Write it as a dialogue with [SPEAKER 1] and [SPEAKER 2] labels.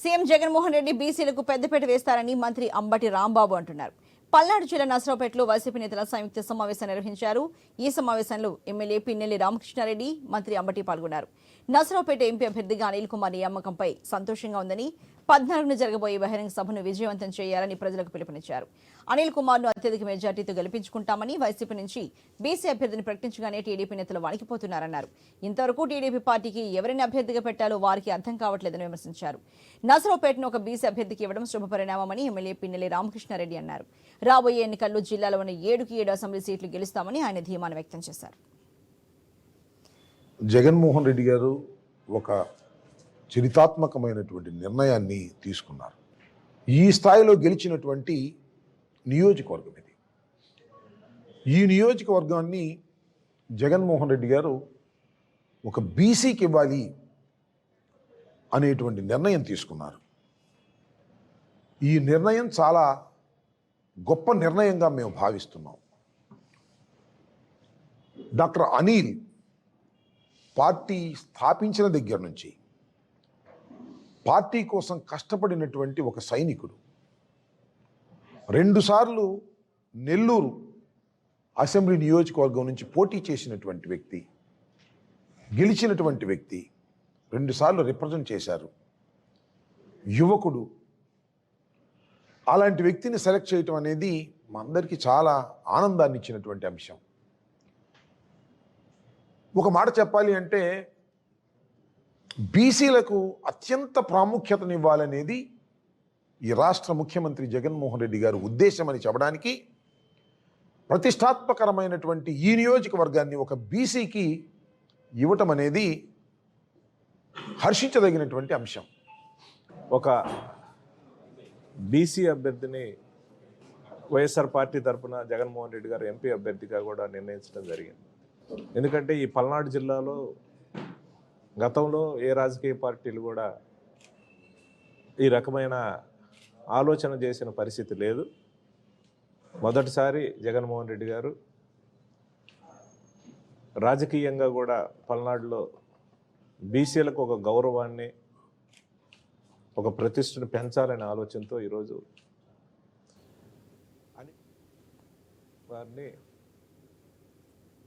[SPEAKER 1] CM Jaganmohan Reddy బీసీలకు పెద్దపీట వేస్తారని మంత్రి అంబటి రాంబాబు అంటున్నారు. పల్నాడు జిల్లా నసరావుపేటలో వైసీపీ నేతల సంయుక్త సమావేశం నిర్వహించారు. ఈ సమావేశంలో ఎమ్మెల్యే పిన్నెల్లి రామకృష్ణారెడ్డి, మంత్రి అంబటి పాల్గొన్నారు. నసరావుపేట ఎంపీ అభ్యర్థిగా అనిల్ కుమార్ నియామకంపై సంతోషంగా ఉందని, 14న జరగబోయే బహిరంగ సభను విజయవంతం చేయాలని ప్రజలకు పిలుపునిచ్చారు. అనిల్ కుమార్ ను అత్యధిక మెజార్టీతో గెలిపించుకుంటామని, వైసీపీ నుంచి బీసీ అభ్యర్థిని ప్రకటించగానే టీడీపీ నేతలు వణికిపోతున్నారన్నారు. ఇంతవరకు టీడీపీ పార్టీకి ఎవరిని అభ్యర్థిగా పెట్టాలో వారికి అర్థం కావట్లేదని విమర్శించారు. నసరావుపేటను ఒక బీసీ అభ్యర్థికి ఇవ్వడం శుభపరిణామమని ఎమ్మెల్యే పిన్నెల్లి రామకృష్ణారెడ్డి అన్నారు. రాబోయే ఎన్నికల్లో జిల్లాలో ఉన్న 7కి 7 అసెంబ్లీ సీట్లు గెలుస్తామని ఆయన ధీమాను వ్యక్తం చేశారు.
[SPEAKER 2] జగన్మోహన్ రెడ్డి గారు ఒక చరితాత్మకమైనటువంటి నిర్ణయాన్ని తీసుకున్నారు. ఈ స్థాయిలో గెలిచినటువంటి నియోజకవర్గం ఇది. ఈ నియోజకవర్గాన్ని జగన్మోహన్ రెడ్డి గారు ఒక బీసీకి ఇవ్వాలి అనేటువంటి నిర్ణయం తీసుకున్నారు. ఈ నిర్ణయం చాలా గొప్ప నిర్ణయంగా మేము భావిస్తున్నాం. డాక్టర్ అనిల్ పార్టీ స్థాపించిన దగ్గర నుంచి పార్టీ కోసం కష్టపడినటువంటి ఒక సైనికుడు. 2 సార్లు నెల్లూరు అసెంబ్లీ నియోజకవర్గం నుంచి పోటీ చేసినటువంటి వ్యక్తి, గెలిచినటువంటి వ్యక్తి, 2 సార్లు రిప్రజెంట్ చేశారు. యువకుడు. అలాంటి వ్యక్తిని సెలెక్ట్ చేయటం అనేది మా అందరికీ చాలా ఆనందాన్ని ఇచ్చినటువంటి అంశం. ఒక మాట చెప్పాలి అంటే బీసీలకు అత్యంత ప్రాముఖ్యతనివ్వాలనేది ఈ రాష్ట్ర ముఖ్యమంత్రి జగన్మోహన్ రెడ్డి గారి ఉద్దేశం అని చెప్పడానికి ప్రతిష్టాత్మకరమైనటువంటి ఈ నియోజకవర్గాన్ని ఒక బీసీకి ఇవ్వటం అనేది హర్షించదగినటువంటి అంశం.
[SPEAKER 3] ఒక బీసీ అభ్యర్థిని వైఎస్ఆర్ పార్టీ తరఫున జగన్మోహన్ రెడ్డి గారు ఎంపీ అభ్యర్థిగా కూడా నిర్ణయించడం జరిగింది. ఎందుకంటే ఈ పల్నాడు జిల్లాలో గతంలో ఏ రాజకీయ పార్టీలు కూడా ఈ రకమైన ఆలోచన చేసిన పరిస్థితి లేదు. మొదటిసారి జగన్మోహన్ రెడ్డి గారు రాజకీయంగా కూడా పల్నాడులో బీసీలకు ఒక గౌరవాన్ని, ఒక ప్రతిష్టను పెంచాలనే ఆలోచనతో ఈరోజు వారిని